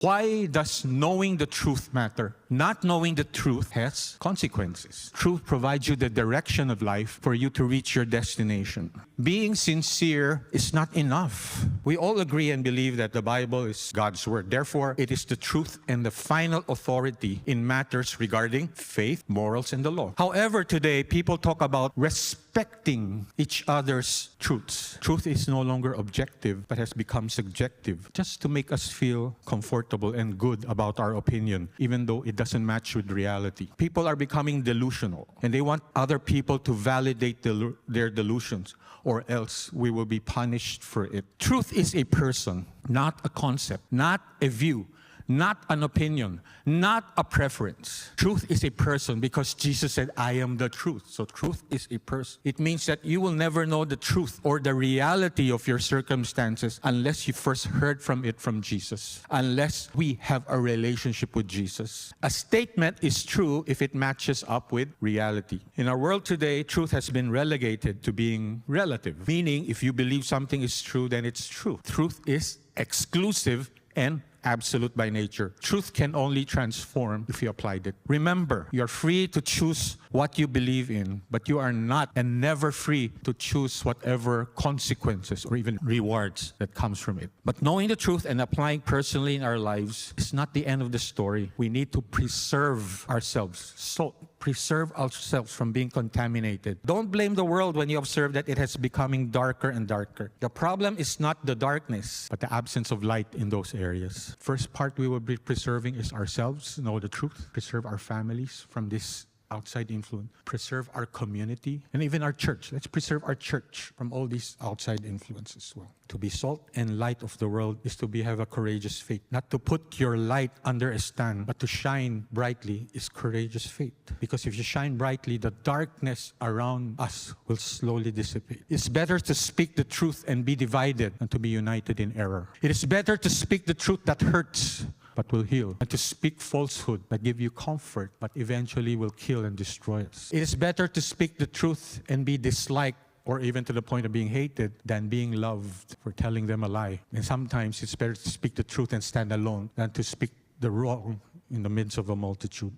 Why does knowing the truth matter? Not knowing the truth has consequences. Truth provides you the direction of life for you to reach your destination. Being sincere is not enough. We all agree and believe that the Bible is God's word. Therefore, it is the truth and the final authority in matters regarding faith, morals, and the law. However, today, people talk about respecting each other's truths. Truth is no longer objective, but has become subjective, just to make us feel comfortable and good about our opinion, even though it doesn't match with reality. People are becoming delusional, and they want other people to validate their delusions, or else we will be punished for it. Truth is a person, not a concept, not a view, not an opinion, not a preference. Truth is a person because Jesus said, I am the truth. So truth is a person. It means that you will never know the truth or the reality of your circumstances unless you first heard from it from Jesus, unless we have a relationship with Jesus. A statement is true if it matches up with reality. In our world today, truth has been relegated to being relative, meaning if you believe something is true, then it's true. Truth is exclusive and absolute by nature. Truth can only transform if you applied it. Remember, you're free to choose what you believe in, but you are not and never free to choose whatever consequences or even rewards that comes from it. But knowing the truth and applying personally in our lives is not the end of the story. We need to preserve ourselves. So preserve ourselves from being contaminated. Don't blame the world when you observe that it has becoming darker and darker. The problem is not the darkness, but the absence of light in those areas. First part we will be preserving is ourselves, know the truth, preserve our families from this outside influence, preserve our community, and even our church. Let's preserve our church from all these outside influences as well. To be salt and light of the world is to have a courageous faith. Not to put your light under a stand, but to shine brightly is courageous faith. Because if you shine brightly, the darkness around us will slowly dissipate. It's better to speak the truth and be divided than to be united in error. It is better to speak the truth that hurts, but will heal, and to speak falsehood that give you comfort, but eventually will kill and destroy us. It is better to speak the truth and be disliked, or even to the point of being hated, than being loved for telling them a lie. And sometimes it's better to speak the truth and stand alone than to speak the wrong in the midst of a multitude.